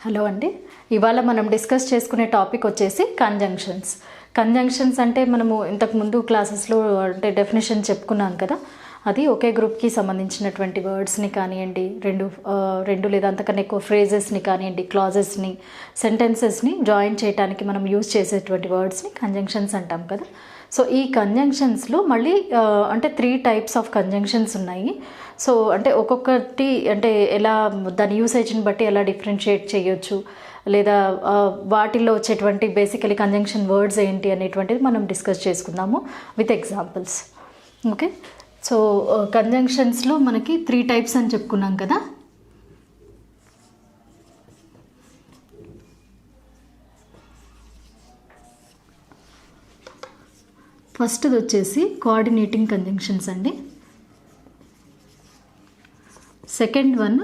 Hello అండి. ఇవాళ మనం డిస్కస్ చేసుకునే టాపిక్ వచ్చేసి కంజంక్షన్స్. కంజంక్షన్స్ అంటే మనము ఇంతకుముందు క్లాసెస్లో అంటే డెఫినేషన్ చెప్పుకున్నాం కదా, అది ఒకే గ్రూప్కి సంబంధించినటువంటి వర్డ్స్ని కానివ్వండి, రెండు లేదా అంతకన్నా ఎక్కువ ఫ్రేజెస్ని కానివ్వండి, క్లాజెస్ని, సెంటెన్సెస్ని జాయిన్ చేయడానికి మనం యూజ్ చేసేటువంటి వర్డ్స్ని కంజంక్షన్స్ అంటాం కదా. సో ఈ కంజంక్షన్స్లో మళ్ళీ అంటే 3 టైప్స్ ఆఫ్ కంజంక్షన్స్ ఉన్నాయి. సో అంటే ఒక్కొక్కటి అంటే ఎలా దాని యూసేజ్ని బట్టి ఎలా డిఫరెన్షియేట్ చేయొచ్చు, లేదా వాటిల్లో వచ్చేటువంటి బేసికలీ కంజంక్షన్ వర్డ్స్ ఏంటి అనేటువంటిది మనం డిస్కస్ చేసుకుందాము విత్ ఎగ్జాంపుల్స్. ఓకే, సో కంజంక్షన్స్లో మనకి 3 టైప్స్ అని చెప్పుకున్నాం కదా. ఫస్ట్ది వచ్చేసి కోఆర్డినేటింగ్ కంజంక్షన్స్ అండి. Second one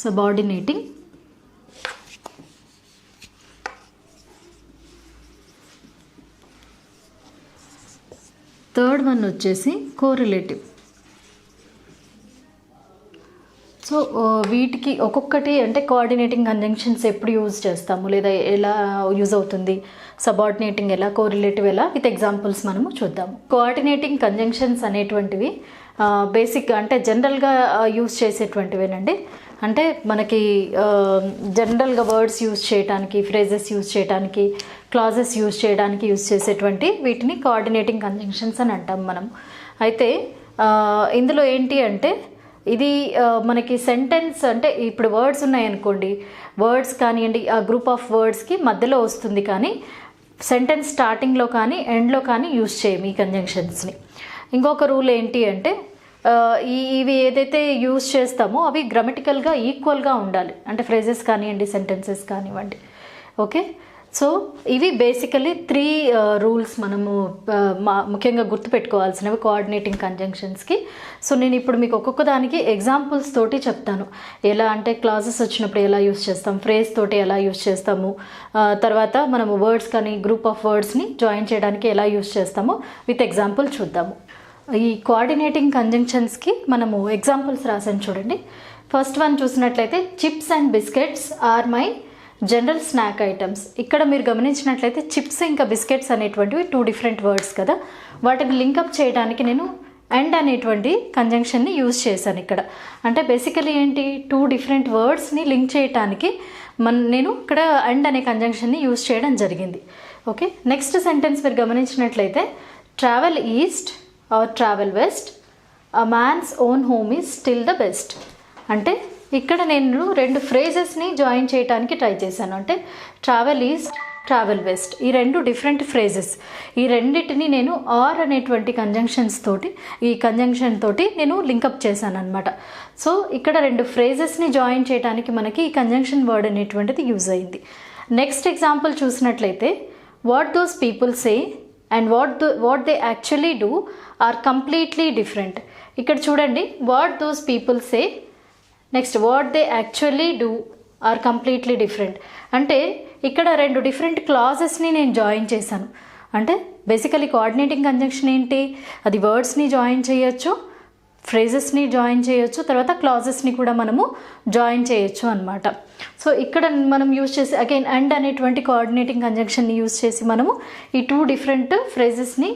subordinating. Third one వచ్చేసి కోరిలేటివ్. సో వీటికి ఒక్కొక్కటి అంటే కోఆర్డినేటింగ్ కంజంక్షన్స్ ఎప్పుడు యూజ్ చేస్తాము, లేదా ఎలా యూజ్ అవుతుంది, సబార్డినేటింగ్ ఎలా, కోరిలేటివ్ ఎలా, విత్ ఎగ్జాంపుల్స్ మనము చూద్దాము. కోఆర్డినేటింగ్ కంజంక్షన్స్ అనేటువంటివి బేసిక్గా అంటే జనరల్గా యూజ్ చేసేటువంటివేనండి. అంటే మనకి జనరల్గా వర్డ్స్ యూజ్ చేయడానికి, ఫ్రేజెస్ యూజ్ చేయడానికి, క్లాజెస్ యూజ్ చేయడానికి యూజ్ చేసేటువంటి వీటిని కోఆర్డినేటింగ్ కంజంక్షన్స్ అని అంటాం మనం. అయితే ఇందులో ఏంటి అంటే ఇది మనకి సెంటెన్స్ అంటే ఇప్పుడు వర్డ్స్ ఉన్నాయనుకోండి, వర్డ్స్ కానివ్వండి ఆ గ్రూప్ ఆఫ్ వర్డ్స్కి మధ్యలో వస్తుంది, కానీ సెంటెన్స్ స్టార్టింగ్లో కానీ ఎండ్లో కానీ యూజ్ చేయము ఈ కంజంక్షన్స్ని. ఇంకొక రూల్ ఏంటి అంటే ఇవి ఏదైతే యూజ్ చేస్తామో అవి గ్రామటికల్గా ఈక్వల్గా ఉండాలి, అంటే ఫ్రేజెస్ కానివ్వండి, సెంటెన్సెస్ కానివ్వండి. ఓకే, సో ఇవి బేసికలీ 3 రూల్స్ మనము ముఖ్యంగా గుర్తుపెట్టుకోవాల్సినవి కోఆర్డినేటింగ్ కంజంక్షన్స్కి. సో నేను ఇప్పుడు మీకు ఒక్కొక్క దానికి ఎగ్జాంపుల్స్ తోటి చెప్తాను. ఎలా అంటే క్లాజెస్ వచ్చినప్పుడు ఎలా యూజ్ చేస్తాం, ఫ్రేజ్ తోటి ఎలా యూజ్ చేస్తాము, తర్వాత మనము వర్డ్స్ కానీ గ్రూప్ ఆఫ్ వర్డ్స్ని జాయిన్ చేయడానికి ఎలా యూజ్ చేస్తామో విత్ ఎగ్జాంపుల్ చూద్దాము. ఈ కోఆర్డినేటింగ్ కంజంక్షన్స్కి మనము ఎగ్జాంపుల్స్ రాసాను చూడండి. ఫస్ట్ వన్ చూసినట్లయితే chips and biscuits are my general snack items. ఇక్కడ మీరు గమనించినట్లయితే చిప్స్ ఇంకా బిస్కెట్స్ అనేటువంటివి 2 డిఫరెంట్ వర్డ్స్ కదా, వాటిని లింకప్ చేయడానికి నేను అండ్ అనేటువంటి కంజంక్షన్ని యూజ్ చేశాను ఇక్కడ. అంటే బేసికలీ ఏంటి, 2 డిఫరెంట్ వర్డ్స్ని లింక్ చేయడానికి నేను ఇక్కడ అండ్ అనే కంజంక్షన్ని యూజ్ చేయడం జరిగింది. ఓకే, నెక్స్ట్ సెంటెన్స్ మీరు గమనించినట్లయితే travel east or travel west, a man's own home is still the best. అంటే ఇక్కడ నేను 2 ఫ్రేజెస్ని జాయిన్ చేయడానికి ట్రై చేశాను. అంటే ట్రావెల్ ఈస్ట్, ట్రావెల్ వెస్ట్, ఈ 2 డిఫరెంట్ ఫ్రేజెస్, ఈ రెండింటిని నేను ఆర్ అనేటువంటి కంజంక్షన్స్ తోటి, ఈ కంజంక్షన్ తోటి నేను లింకప్ చేశాను అనమాట. సో ఇక్కడ 2 ఫ్రేజెస్ని జాయిన్ చేయడానికి మనకి ఈ కంజంక్షన్ వర్డ్ అనేటువంటిది యూజ్ అయింది. నెక్స్ట్ ఎగ్జాంపుల్ చూసినట్లయితే what those people say and what they actually do or completely different. ఇక్కడ చూడండి, what those people say, next what they actually do or completely different. అంటే ఇక్కడ 2 డిఫరెంట్ క్లాజెస్ని నేను జాయిన్ చేశాను. అంటే బేసికలీ కోఆర్డినేటింగ్ కంజంక్షన్ ఏంటి, అది వర్డ్స్ని జాయిన్ చేయొచ్చు, ఫ్రేజెస్ని జాయిన్ చేయొచ్చు, తర్వాత క్లాజెస్ని కూడా మనము జాయిన్ చేయొచ్చు అనమాట. సో ఇక్కడ మనం యూజ్ చేసి అగైన్ అండ్ అనేటువంటి కోఆర్డినేటింగ్ కంజంక్షన్ని యూజ్ చేసి మనము ఈ 2 డిఫరెంట్ ఫ్రేజెస్ని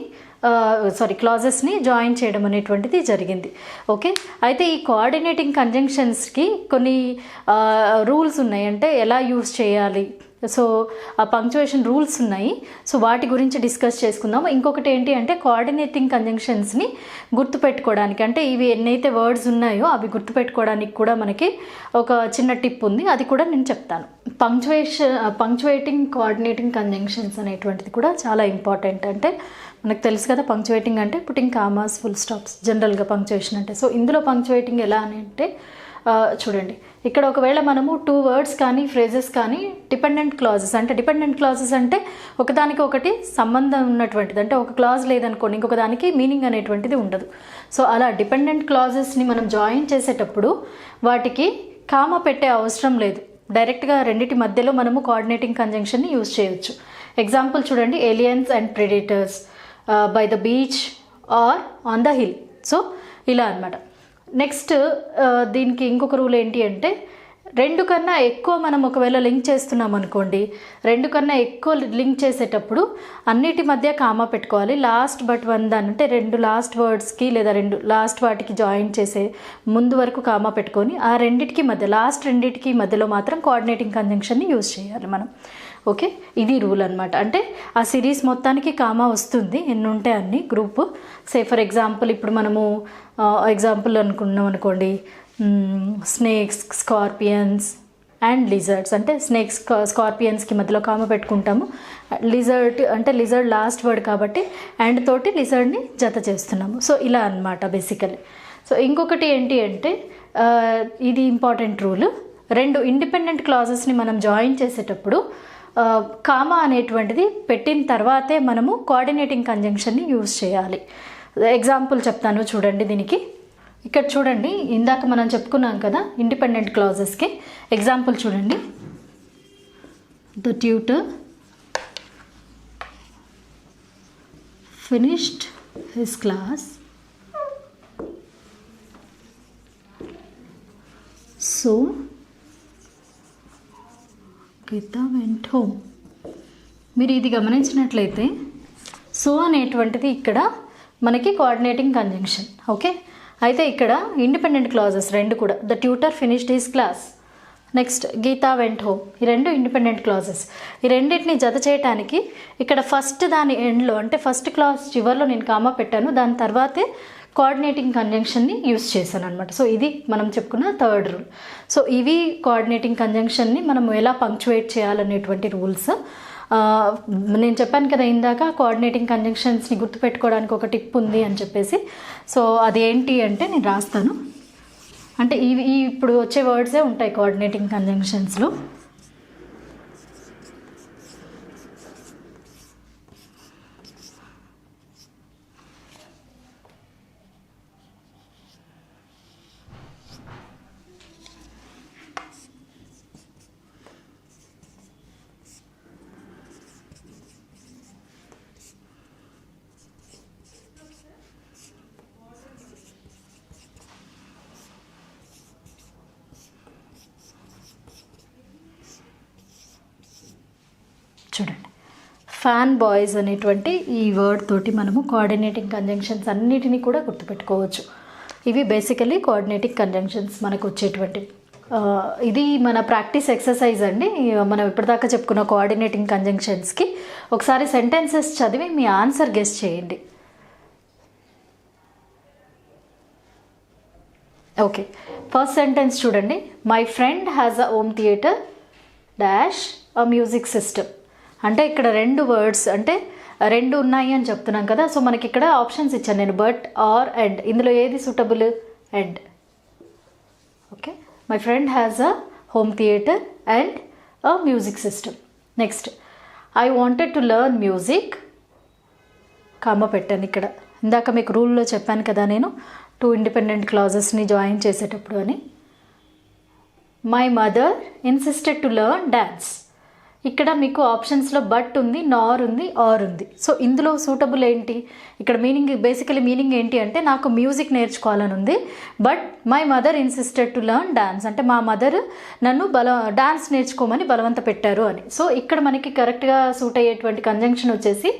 క్లాజెస్ని జాయిన్ చేయడం అనేటువంటిది జరిగింది. ఓకే, అయితే ఈ కోఆర్డినేటింగ్ కంజంక్షన్స్కి కొన్ని రూల్స్ ఉన్నాయి, అంటే ఎలా యూజ్ చేయాలి. సో ఆ పంక్చువేషన్ రూల్స్ ఉన్నాయి. సో వాటి గురించి డిస్కస్ చేసుకుందాము. ఇంకొకటి ఏంటి అంటే కోఆర్డినేటింగ్ కంజంక్షన్స్ని గుర్తుపెట్టుకోవడానికి, అంటే ఇవి ఎన్నైతే వర్డ్స్ ఉన్నాయో అవి గుర్తుపెట్టుకోవడానికి కూడా మనకి ఒక చిన్న టిప్ ఉంది, అది కూడా నేను చెప్తాను. పంక్చువేటింగ్ కోఆర్డినేటింగ్ కంజంక్షన్స్ అనేటువంటిది కూడా చాలా ఇంపార్టెంట్. అంటే మనకు తెలుసు కదా, పంక్చువేటింగ్ అంటే పుట్టింగ్ కామాస్, ఫుల్ స్టాప్స్, జనరల్గా పంక్చువేషన్ అంటే. సో ఇందులో పంక్చువేటింగ్ ఎలా అని అంటే చూడండి, ఇక్కడ ఒకవేళ మనము 2 వర్డ్స్ కానీ ఫ్రేజెస్ కానీ డిపెండెంట్ క్లాజెస్, అంటే డిపెండెంట్ క్లాజెస్ అంటే ఒకదానికి ఒకటి సంబంధం ఉన్నటువంటిది, అంటే ఒక క్లాజ్ లేదనుకోండి ఇంకొక దానికి మీనింగ్ అనేటువంటిది ఉండదు. సో అలా డిపెండెంట్ క్లాజెస్ని మనం జాయిన్ చేసేటప్పుడు వాటికి కామా పెట్టే అవసరం లేదు, డైరెక్ట్గా రెండింటి మధ్యలో మనము కోఆర్డినేటింగ్ కంజంక్షన్ని యూజ్ చేయొచ్చు. ఎగ్జాంపుల్ చూడండి, aliens and predators by the beach or on the hill. So ఇలా అనమాట. నెక్స్ట్ దీనికి ఇంకొక రూల్ ఏంటి అంటే రెండు కన్నా ఎక్కువ మనం ఒకవేళ లింక్ చేస్తున్నాం అనుకోండి, రెండు కన్నా ఎక్కువ లింక్ చేసేటప్పుడు అన్నిటి మధ్య కామా పెట్టుకోవాలి. లాస్ట్ బట్ వన్ దాని అంటే రెండు లాస్ట్ వర్డ్స్కి లేదా రెండు లాస్ట్ వాటికి జాయిన్ చేసే ముందు వరకు కామా పెట్టుకొని ఆ రెండిటికి మధ్య లాస్ట్ రెండిటికి మధ్యలో మాత్రం కోఆర్డినేటింగ్ కంజంక్షన్ని యూజ్ చేయాలి మనం. ఓకే, ఇది రూల్ అనమాట. అంటే ఆ సిరీస్ మొత్తానికి కామా వస్తుంది, ఎన్ని ఉంటే అన్ని గ్రూప్. సే ఫర్ ఎగ్జాంపుల్ ఇప్పుడు మనము ఎగ్జాంపుల్ అనుకున్నాం అనుకోండి, స్నేక్స్, స్కార్పియన్స్ అండ్ లిజర్డ్స్ అంటే స్నేక్స్ స్కార్పియన్స్కి మధ్యలో కామా పెట్టుకుంటాము. లిజర్డ్ అంటే లిజర్డ్ లాస్ట్ వర్డ్ కాబట్టి అండ్ తోటి లిజర్డ్ని జత చేస్తున్నాము. సో ఇలా అనమాట బేసికలీ. సో ఇంకొకటి ఏంటి అంటే ఇది ఇంపార్టెంట్ రూల్, రెండు ఇండిపెండెంట్ క్లాజెస్ని మనం జాయిన్ చేసేటప్పుడు కామా అనేటువంటిది పెట్టిన తర్వాతే మనము కోఆర్డినేటింగ్ కంజంక్షన్ని యూజ్ చేయాలి. ఎగ్జాంపుల్ చెప్తాను చూడండి దీనికి. ఇక్కడ చూడండి, ఇందాక మనం చెప్పుకున్నాం కదా ఇండిపెండెంట్ క్లాజెస్కి. ఎగ్జాంపుల్ చూడండి, the tutor finished his class so Geeta went home. మీరు ఇది గమనించినట్లయితే సో అనేటువంటిది ఇక్కడ మనకి కోఆర్డినేటింగ్ కంజంక్షన్. ఓకే, అయితే ఇక్కడ ఇండిపెండెంట్ క్లాజెస్ రెండు కూడా, the tutor finished his class, next Geeta went home, ఈ రెండు ఇండిపెండెంట్ క్లాజెస్. ఈ రెండింటిని జత చేయడానికి ఇక్కడ ఫస్ట్ దాని ఎండ్లో అంటే ఫస్ట్ క్లాస్ చివరిలో నేను కామా పెట్టాను, దాని తర్వాతే కోఆర్డినేటింగ్ కంజంక్షన్ని యూస్ చేశాను అనమాట. సో ఇది మనం చెప్పుకున్న థర్డ్ రూల్. సో ఇవి కోఆర్డినేటింగ్ కంజంక్షన్ని మనం ఎలా పంక్చువేట్ చేయాలనేటువంటి రూల్స్. నేను చెప్పాను కదా ఇందాక కోఆర్డినేటింగ్ కంజంక్షన్స్ని గుర్తుపెట్టుకోవడానికి ఒక టిప్ ఉంది అని చెప్పేసి. సో అదేంటి అంటే నేను రాస్తాను. అంటే ఇవి ఇప్పుడు వచ్చే వర్డ్సే ఉంటాయి కోఆర్డినేటింగ్ కంజంక్షన్స్లో. చూడండి, ఫ్యాన్ బాయ్స్ అనేటువంటి ఈ వర్డ్ తోటి మనము కోఆర్డినేటింగ్ కంజంక్షన్స్ అన్నిటినీ కూడా గుర్తుపెట్టుకోవచ్చు. ఇవి బేసికలీ కోఆర్డినేటింగ్ కంజంక్షన్స్ మనకు వచ్చేటువంటివి. ఇది మన ప్రాక్టీస్ ఎక్సర్సైజ్ అండి. మనం ఇప్పటిదాకా చెప్పుకున్న కోఆర్డినేటింగ్ కంజంక్షన్స్కి ఒకసారి సెంటెన్సెస్ చదివి మీ ఆన్సర్ గెస్ చేయండి. ఓకే, ఫస్ట్ సెంటెన్స్ చూడండి, my friend has a home theatre dash a music system. అంటే ఇక్కడ రెండు వర్డ్స్ అంటే రెండు ఉన్నాయి అని చెప్తున్నాం కదా. సో మనకి ఇక్కడ ఆప్షన్స్ ఇచ్చాను నేను, బట్ ఆర్ అండ్. ఇందులో ఏది suitable? And. Okay, my friend has a home theatre and a music system. Next, I wanted to learn music, comma పెట్టాను ఇక్కడ. ఇందాక మీకు రూల్లో చెప్పాను కదా నేను, టూ ఇండిపెండెంట్ క్లాజెస్ని జాయిన్ చేసేటప్పుడు అని. My mother insisted to learn dance. ఇక్కడ మీకు ఆప్షన్స్లో బట్ ఉంది, నార్ ఉంది, ఆర్ ఉంది. సో ఇందులో సూటబుల్ ఏంటి? ఇక్కడ మీనింగ్ బేసికలీ మీనింగ్ ఏంటి అంటే నాకు మ్యూజిక్ నేర్చుకోవాలని ఉంది, but my mother insisted to learn dance అంటే మా మదర్ నన్ను డాన్స్ నేర్చుకోమని బలవంత పెట్టారు అని. సో ఇక్కడ మనకి కరెక్ట్గా సూట్ అయ్యేటువంటి కంజంక్షన్ వచ్చేసి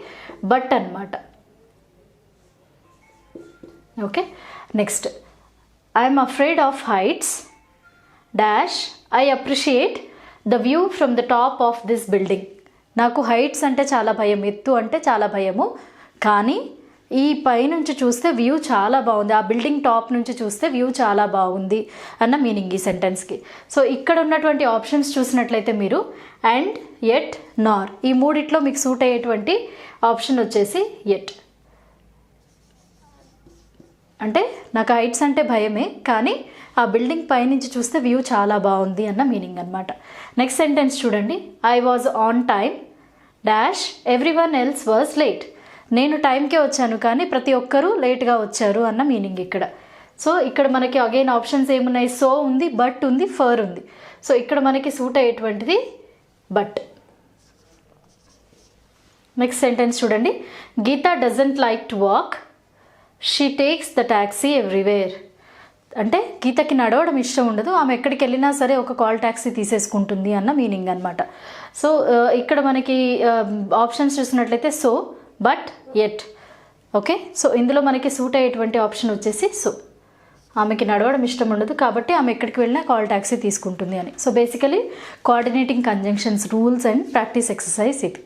బట్ అన్నమాట. Okay, next, I'm afraid of heights dash I appreciate the view from the top of this building. నాకు హైట్స్ అంటే చాలా భయం, ఎత్తు అంటే చాలా భయము, కానీ ఈ పైనుంచి చూస్తే వ్యూ చాలా బాగుంది, ఆ బిల్డింగ్ టాప్ నుంచి చూస్తే వ్యూ చాలా బాగుంది అన్న మీనింగ్ ఈ సెంటెన్స్కి. సో ఇక్కడ ఉన్నటువంటి ఆప్షన్స్ చూసినట్లయితే మీరు అండ్, ఎట్, నార్ ఈ మూడిట్లో మీకు సూట్ అయ్యేటువంటి ఆప్షన్ వచ్చేసి ఎట్. అంటే నాకు హైట్స్ అంటే భయమే, కానీ ఆ బిల్డింగ్ పైనుంచి చూస్తే వ్యూ చాలా బాగుంది అన్న మీనింగ్ అనమాట. నెక్స్ట్ సెంటెన్స్ చూడండి, I was on time dash every one else was late. నేను టైంకే వచ్చాను కానీ ప్రతి ఒక్కరూ లేట్గా వచ్చారు అన్న మీనింగ్ ఇక్కడ. సో ఇక్కడ మనకి అగైన్ ఆప్షన్స్ ఏమున్నాయి? సో ఉంది, బట్ ఉంది, ఫర్ ఉంది. సో ఇక్కడ మనకి సూట్ అయ్యేటువంటిది బట్. నెక్స్ట్ సెంటెన్స్ చూడండి, Geeta doesn't like to walk, she takes the taxi everywhere. అంటే గీతకి నడవడం ఇష్టం ఉండదు, ఆమె ఎక్కడికి వెళ్ళినా సరే ఒక కాల్ ట్యాక్సీ తీసేసుకుంటుంది అన్న మీనింగ్ అనమాట. సో ఇక్కడ మనకి ఆప్షన్స్ చూసినట్లయితే so, but, at. Okay, so ఇందులో మనకి సూట్ అయ్యేటువంటి ఆప్షన్ వచ్చేసి సో. ఆమెకి నడవడం ఇష్టం ఉండదు కాబట్టి ఆమె ఎక్కడికి వెళ్ళినా కాల్ ట్యాక్సీ తీసుకుంటుంది అని. So basically coordinating conjunctions rules and practice exercise ఇది.